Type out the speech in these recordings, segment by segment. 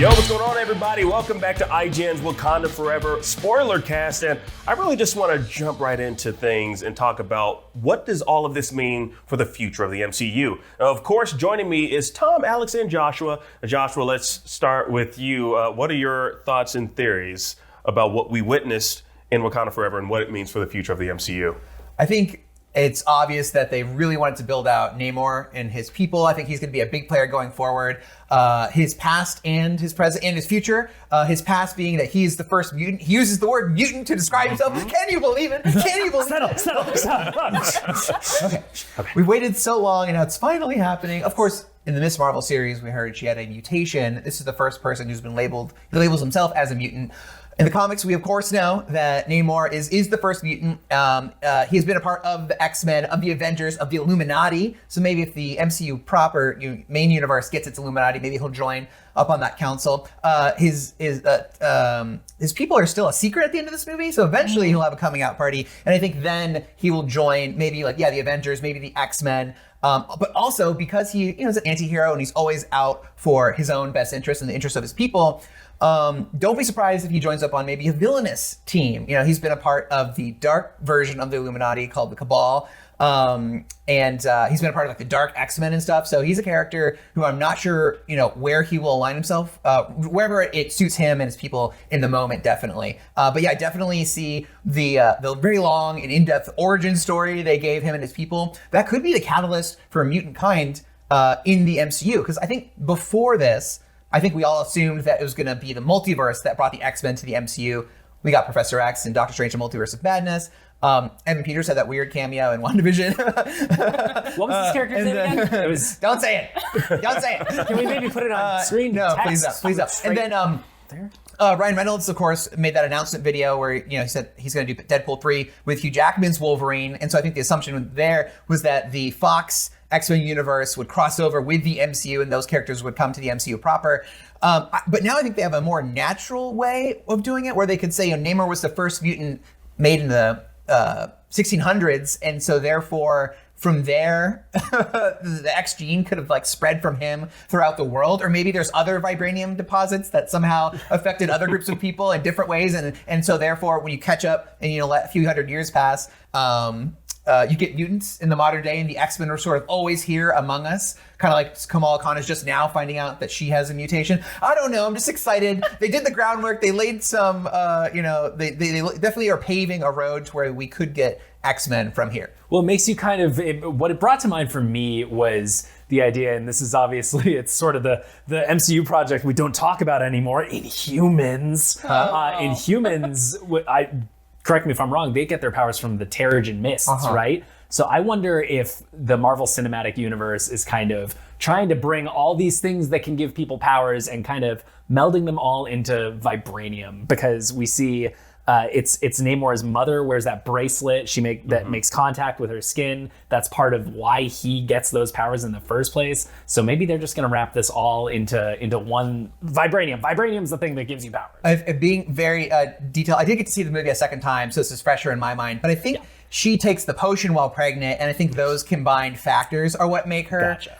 Yo, what's going on, everybody? Welcome back to IGN's Wakanda Forever Spoilercast, and I really just want to jump right into things and talk about what does all of this mean for the future of the MCU. Now, of course, joining me is Tom, Alex, and Joshua. Joshua, let's start with you. What are your thoughts and theories about what we witnessed in Wakanda Forever and what it means for the future of the MCU? I think it's obvious that they really wanted to build out Namor and his people. I think he's going to be a big player going forward. His past and his present and his future. His past being that he's the first mutant. He uses the word mutant to describe himself. Can you believe it? Can you believe it? Settle. Okay. We waited so long and now it's finally happening. Of course, in the Miss Marvel series, we heard she had a mutation. This is the first person who's been labeled. He labels himself as a mutant. In the comics, we of course know that Namor is the first mutant. He has been a part of the X-Men, of the Avengers, of the Illuminati. So maybe if the MCU proper main universe gets its Illuminati, maybe he'll join up on that council. His people are still a secret at the end of this movie, so eventually he'll have a coming out party, and I think then he will join maybe the Avengers, maybe the X-Men. But also because he is an anti-hero and he's always out for his own best interest and the interest of his people. Don't be surprised if he joins up on maybe a villainous team. He's been a part of the dark version of the Illuminati called the Cabal. And he's been a part of the dark X-Men and stuff. So he's a character who I'm not sure, where he will align himself, wherever it suits him and his people in the moment, definitely. But yeah, I definitely see the very long and in-depth origin story they gave him and his people. That could be the catalyst for a mutant kind in the MCU. Because I think before this, I think we all assumed that it was going to be the multiverse that brought the X-Men to the MCU. We got Professor X and Doctor Strange and Multiverse of Madness. Evan Peters had that weird cameo in WandaVision. What was his character's name again? It was... Don't say it. Don't say it. Can we maybe put it on screen? No, Text? please up. And then Ryan Reynolds, of course, made that announcement video where he said he's going to do Deadpool 3 with Hugh Jackman's Wolverine. And so I think the assumption there was that the Fox X-Men universe would cross over with the MCU and those characters would come to the MCU proper. But now I think they have a more natural way of doing it where they could say, Namor was the first mutant made in the 1600s. And so therefore, from there, the X gene could have spread from him throughout the world. Or maybe there's other vibranium deposits that somehow affected other groups of people in different ways. And so therefore, when you catch up and let a few hundred years pass, you get mutants in the modern day, and the X-Men are sort of always here among us. Kind of like Kamala Khan is just now finding out that she has a mutation. I don't know. I'm just excited. They did the groundwork. They laid some, they definitely are paving a road to where we could get X-Men from here. Well, it makes you what it brought to mind for me was the idea, and this is obviously, it's sort of the MCU project we don't talk about anymore, Inhumans. Inhumans, correct me if I'm wrong, they get their powers from the Terrigen Mists, right? So I wonder if the Marvel Cinematic Universe is kind of trying to bring all these things that can give people powers and kind of melding them all into vibranium, because we see it's Namor's mother wears that bracelet that makes contact with her skin. That's part of why he gets those powers in the first place. So maybe they're just going to wrap this all into one vibranium. Vibranium's the thing that gives you powers. Being very detailed, I did get to see the movie a second time, so this is fresher in my mind. But I think she takes the potion while pregnant, and I think those combined factors are what make her. Gotcha.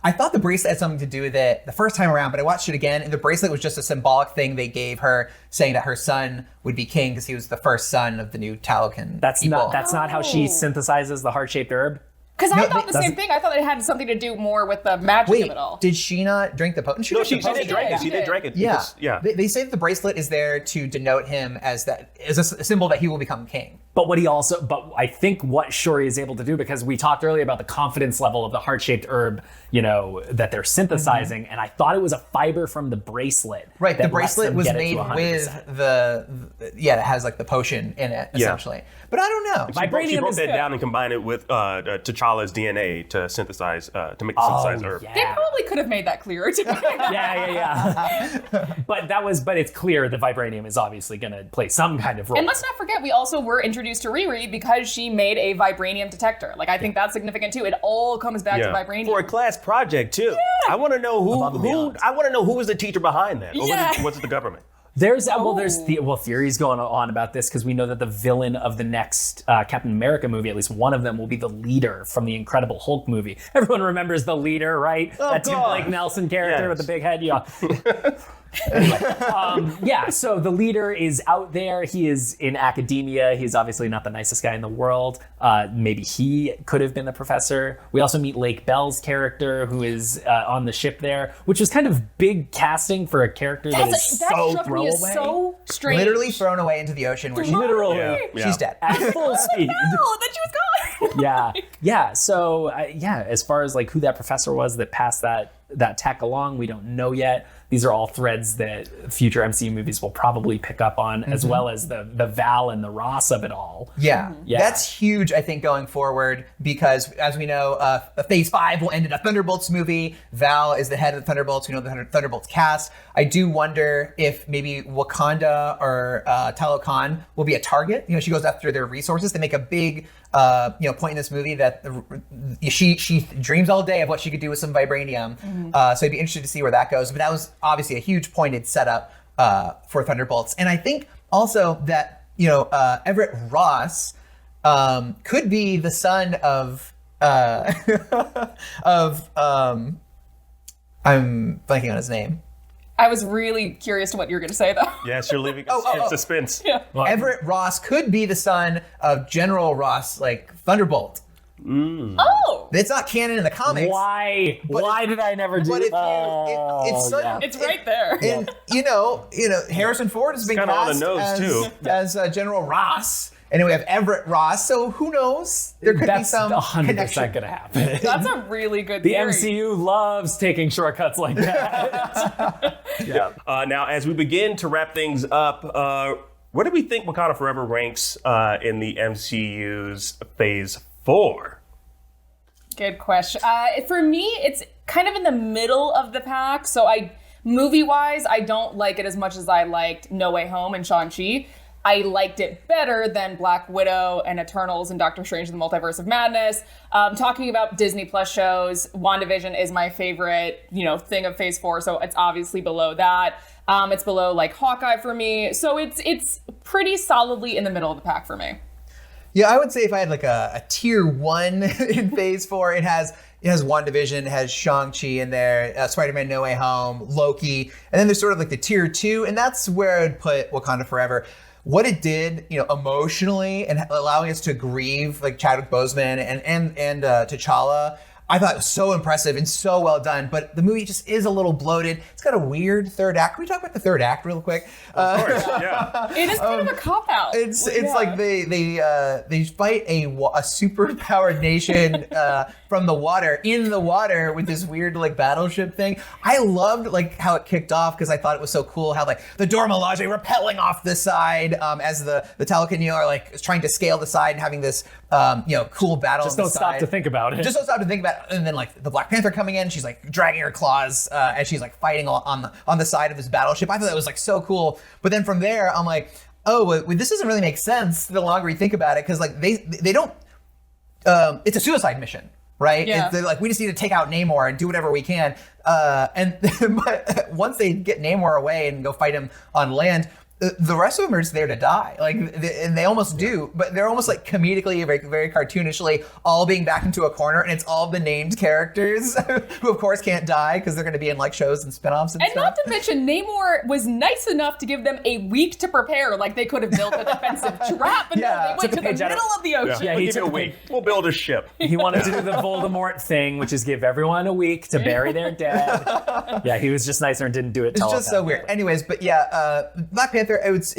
I thought the bracelet had something to do with it the first time around, but I watched it again, and the bracelet was just a symbolic thing they gave her, saying that her son would be king because he was the first son of the new Talokan. That's not how she synthesizes the heart-shaped herb. Because I thought the same thing. I thought it had something to do more with the magic of it all. Did she not drink the potion? She did drink it. She did drink it. Yeah. Yeah. They say that the bracelet is there to denote him as a symbol that he will become king. But I think what Shuri is able to do, because we talked earlier about the confidence level of the heart-shaped herb, that they're synthesizing, and I thought it was a fiber from the bracelet. Right, the bracelet was made with it has the potion in it, essentially. But I don't know. She broke that down and combined it with T'Challa's DNA to synthesize, to make the synthesized herb. Yeah. They probably could have made that clearer to me. Yeah. But it's clear the vibranium is obviously going to play some kind of role. And let's not forget, we also were introduced to Riri because she made a vibranium detector. I think that's significant too. It all comes back to vibranium. For a class project too. Yeah. I want to know who was the teacher behind that. Or was it the government? There's theories going on about this, because we know that the villain of the next Captain America movie, at least one of them, will be the leader from the Incredible Hulk movie. Everyone remembers the leader, right? Oh, that Tim Blake Nelson character with the big head. Yeah. Yeah, so the leader is out there. He is in academia. He's obviously not the nicest guy in the world. Maybe he could have been the professor. We also meet Lake Bell's character, who is on the ship there, which was kind of big casting for a character that is so struck me throwaway. as so strange. Literally thrown away into the ocean where she Literally. she's dead. At full speed. Oh, then she was gone. Yeah. So as far as like who that professor was that passed that tech along, we don't know yet. These are all threads that future MCU movies will probably pick up on, as well as the Val and the Ross of it all. Yeah. That's huge, I think, going forward, because as we know, Phase 5 will end in a Thunderbolts movie. Val is the head of the Thunderbolts. We know the Thunderbolts cast. I do wonder if maybe Wakanda or Talokan will be a target. You know, she goes after their resources. They make a big point in this movie that she dreams all day of what she could do with some vibranium. So I'd be interested to see where that goes. But that was obviously a huge pointed setup for Thunderbolts. And I think also that, Everett Ross could be the son of I'm blanking on his name. I was really curious to what you were going to say, though. Yes, you're leaving us in suspense. Yeah. Everett Ross could be the son of General Ross, like Thunderbolt. Oh! It's not canon in the comics. Why? Why did I never do But It's right there. And Harrison Ford has been kinda on cast the nose, as General Ross, and then we have Everett Ross. So who knows? There could be That's some 100% connection. going to happen. That's a really good The theory. MCU loves taking shortcuts like that. Now, as we begin to wrap things up, where do we think Wakanda Forever ranks in the MCU's Phase 4? Good question. For me, it's kind of in the middle of the pack. So movie-wise, I don't like it as much as I liked No Way Home and Shang-Chi. I liked it better than Black Widow and Eternals and Doctor Strange and the Multiverse of Madness. Talking about Disney Plus shows, WandaVision is my favorite, thing of Phase 4, so it's obviously below that. It's below like Hawkeye for me, so it's pretty solidly in the middle of the pack for me. Yeah, I would say if I had like a tier 1 in Phase 4, it has WandaVision, it has Shang-Chi in there, Spider-Man No Way Home, Loki, and then there's sort of like the tier 2, and that's where I'd put Wakanda Forever. What it did, emotionally and allowing us to grieve like Chadwick Boseman and T'Challa, I thought it was so impressive and so well done. But the movie just is a little bloated. It's got a weird third act. Can we talk about the third act real quick? Of course, yeah. It is kind of a cop-out. It's like they fight a superpowered nation from the water, in the water, with this weird like battleship thing. I loved like how it kicked off because I thought it was so cool how like the Dora Milaje rappelling off the side as the Talokan are like trying to scale the side and having this cool battle. Just don't stop to think about it. Just don't stop to think about it. And then like the Black Panther coming in, she's like dragging her claws as she's like fighting on the side of this battleship. I thought that was like so cool. But then from there, I'm like, this doesn't really make sense the longer you think about it, because like they don't. It's a suicide mission, right? Yeah. They're like, we just need to take out Namor and do whatever we can. But once they get Namor away and go fight him on land, the rest of them are just there to die. Like, and they almost do, but they're almost like comedically, very, very cartoonishly, all being backed into a corner, and it's all the named characters who, of course, can't die because they're going to be in like shows and spinoffs and And stuff. not to mention, Namor was nice enough to give them a week to prepare. Like, they could have built a defensive trap, but no, they went to the middle of the ocean. Yeah, We'll he give you a took week. We'll build a ship. He wanted to do the Voldemort thing, which is give everyone a week to bury their dead. Yeah, he was just nicer and didn't do it. It's just so weird. Anyways, but yeah, Black Panther, it's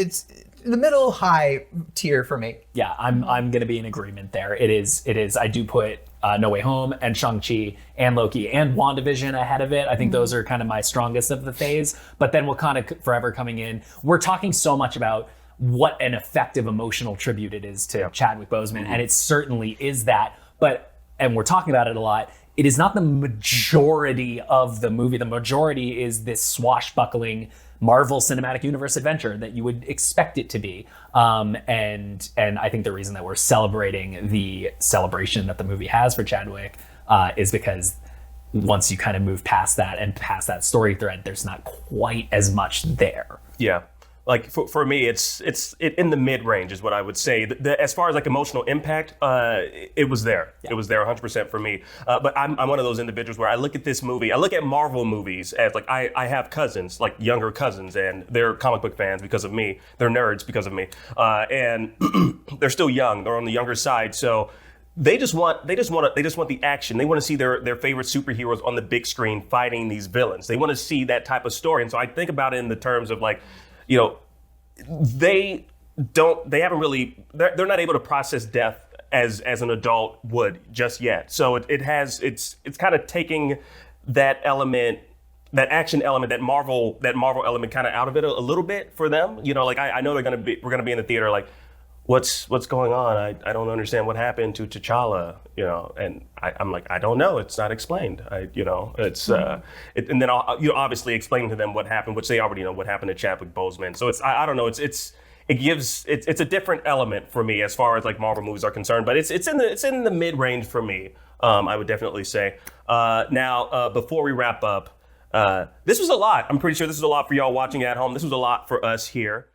in the middle high tier for me. Yeah, I'm going to be in agreement there. It is. I do put No Way Home and Shang-Chi and Loki and WandaVision ahead of it. I think those are kind of my strongest of the phase. But then Wakanda Forever coming in. We're talking so much about what an effective emotional tribute it is to Chadwick Boseman, and it certainly is that. And we're talking about it a lot. It is not the majority of the movie. The majority is this swashbuckling Marvel Cinematic Universe adventure that you would expect it to be. And I think the reason that we're celebrating the celebration that the movie has for Chadwick is because once you kind of move past that and past that story thread, there's not quite as much there. Yeah. like for me, it's in the mid range is what I would say. As far as like emotional impact, it was there. Yeah. It was there 100% for me. But I'm one of those individuals where I look at this movie, I look at Marvel movies as like I have cousins, like younger cousins, and they're comic book fans because of me. They're nerds because of me, and they're still young. They're on the younger side, so. They just want the action. They want to see their favorite superheroes on the big screen fighting these villains. They want to see that type of story. And so I think about it in the terms of like, you know, they're not able to process death as an adult would just yet. So it's kind of taking that element, that action element, that Marvel element kind of out of it a little bit for them. You know, like I know we're gonna be in the theater like, what's going on? I don't understand what happened to T'Challa, you know, and I'm like, I don't know. It's not explained. And then obviously explaining to them what happened, which they already know what happened to Chadwick Boseman. So I don't know. It's a different element for me as far as like Marvel movies are concerned, but it's in the mid range for me. I would definitely say. Now, before we wrap up, this was a lot. I'm pretty sure this was a lot for y'all watching at home. This was a lot for us here.